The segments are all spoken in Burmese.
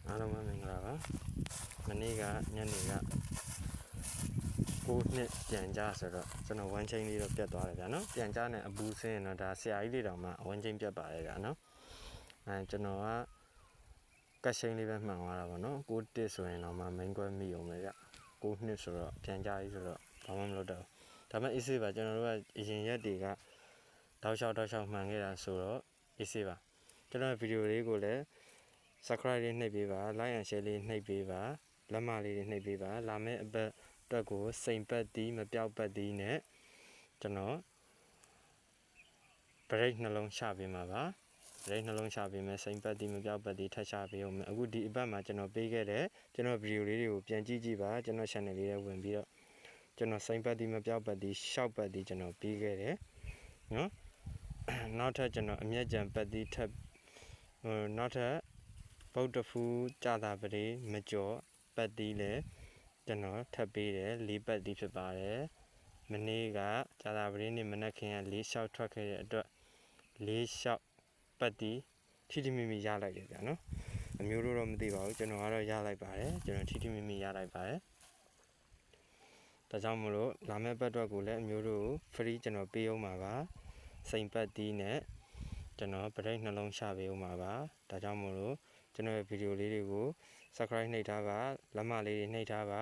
အားလုံးပဲမင်္ဂလာပါမနေ့ကညနေက9နှစ်ပြန်ကြဆိုတော့ကျွန်တော်ဝမ်းချင်းလေးတော့ပြတ်သွားတယ်ဗျာနော်ပြန်ကြနဲ့အပူဆင်းရင်တော့ဒါဆရာကြီးလေးတောင်မှဝမ်းချင်းပြတ်ပါတယ်ဗျာနော်ကျွန်တော်ကကတ်ရှိန်လေးပဲမှန်သွားတာပေါ့နော်9တစ်ဆိုရင်တော့မှမိန်းကွဲမိအောင်ပဲဗျ9နှစ်ဆိုတော့ပြန်ကြကြီးဆိုတော့ဘာမှမလုပ်တော့ဒါမှအေးစေးပါကျွန်တော်တို့ကအရင်ရက်တွေကတောက်လျှောက်မှန်ခဲ့တာဆိုတော့အေးစေးပါကျွန်တော်ဗီဒီယိုလေးကိုလည်းsubscribe လေးနှိပ်ပေးပါ like and share လေးနှိပ်ပေးပါလက်မလေးတွေနှိပ်ပေးပါလာမယ့်အပတ်အတွက်ကိုစိန်ပတ်တီးမပြောက်ပတ်တီးနဲ့ကျွန်တော် break နှလုံးချပေးမှာပါ break နှလုံးချပေးမယ်စိန်ပတ်တီးမပြောက်ပတ်တီးထပ်ချပေးအောင်မယ်အခုဒီအပတ်မှာကျွန်တော်ပေးခဲ့တဲ့ကျွန်တော်ဗီဒီယိုလေးတွေကိုပြန်ကြည့်ပါကျွန်တော် channel လေးထဲဝင်ပြီးတော့ကျွန်တော်စိန်ပတ်တီးမပြောက်ပတ်တီးရှောက်ပတ်တီးကျွန်တော်ပေးခဲ့တယ်နော်နောက်ထပ်ကျွန်တော်အမျက်ကြံပတ်တီးထပ်နောက်ထပ်ဗုဒ္ဓဖူးကြာတာပရိမကျော်ပတ်တီးလဲကျွန်တော်ထပ်ပေးတယ်၄ပတ်တီးဖြစ်ပါတယ်မနေ့ကကြာတာပရိနေ့မနက်ခင်းက၄လျှောက်ထွက်ခဲ့တဲ့အတွက်၄လျှောက်ပတ်တီးထိမိမိရလိုက်တယ်ဗျာနော်အမျိုးတို့တော့မသိပါဘူးကျွန်တော်ကတော့ရလိုက်ပါတယ်ကျွန်တော်ထိမိမိရလိုက်ပါတယ်ဒါကြောင့်မလို့လာမယ့်ပတ်အတွက်ကိုလည်းအမျိုးတို့ free ကျွန်တော်ပေးအောင်ပါပါစိန်ပတ်တီးနဲ့ကျွန်တော် break နှလုံးချပေးအောင်ပါပါဒါကြောင့်မလို့ကျွန်တော်ရဲ့ဗီဒီယိုလေးတွေကို subscribe နှိပ်ထားပါလက်မလေးတွေနှိပ်ထားပါ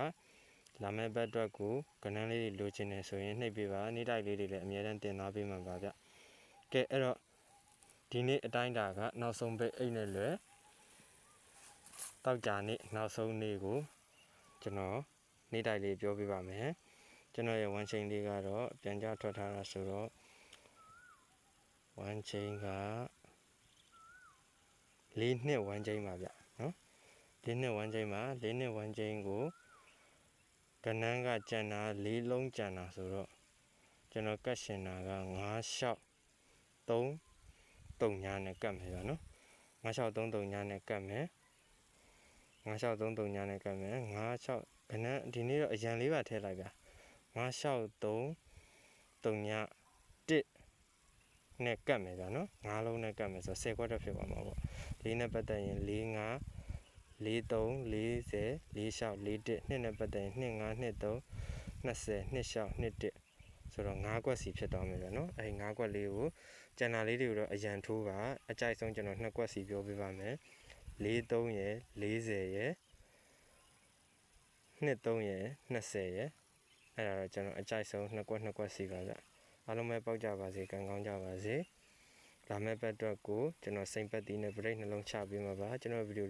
လာမယ့်ဘက်အတွက်ကိုကဏ္ဍလေးတွေလိုချင်နေဆိုရင်နှိပ်ပေးပါနေ့တိုက်လေးတွေလည်းအများအားတင်သွားပေးမှာပါဗျကဲအဲ့တော့ဒီနေ့အတိုင်းတာကနောက်ဆုံးပိတ်အိတ်နဲ့လွယ်တောက်ကြနေ့နောက်ဆုံးနေ့ကိုကျွန်တော်နေ့တိုက်လေးပြောပြပါမယ်ကျွန်တော်ရဲ့ဝမ်းချင်းလေးကတော့ပြန်ကြထွက်ထားတာဆိုတော့ဝမ်းချင်းက၄နှစ်ဝမ်းချင်းပါဗျနော်၄နှစ်ဝမ်းချင်းမှာ၄နှစ်ဝမ်းချင်းကိုကဏ္ဍကကျန်တာ၄လုံးကျန်တာဆိုတော့ကျွန်တော်ကတ်ရှင်တာက9633ညနဲ့ကတ်မယ်ဗျာနော်9633ညနဲ့ကတ်မယ်9633ညနဲ့ကတ်မယ်96ကဏ္ဍဒီနေ့တော့အရန်လေးပါထည့်လိုက်ဗျာ9633ည1နဲ့ကတ်မယ်ဗျာနော်၅လုံးနဲ့ကတ်မယ်ဆိုတော့10ခွက်တော့ဖြစ်သွားမှာပေါ့၄နဲ့ပတ်သက်ရင်4 5 43 40 46 41နှစ်နဲ့ပတ်သက်ရင်2 5 2 3 20 26 21ဆိုတော့5ခွက်စီဖြစ်သွားမယ်ဗျာနော်အဲဒီ5ခွက်လေးကိုကျန်တာလေးတွေကိုတော့အရန်ထိုးပါအကြိုက်ဆုံးကျွန်တော်2ခွက်စီပြောပြပါမယ်43ရယ်40ရယ်23ရယ်20ရယ်အဲ့ဒါတော့ကျွန်တော်အကြိုက်ဆုံး2ခွက်စီပါဗျအားလုံးပဲပေါက်ကြပါစေကံကောင်းကြပါစေလာမယ့်ဘက်အတွက်ကိုကျွန်တော်စိန်ပတ်တီးနဲ့ break နှလုံးချပေးမှာပါကျွန်တော်ဗီဒီယို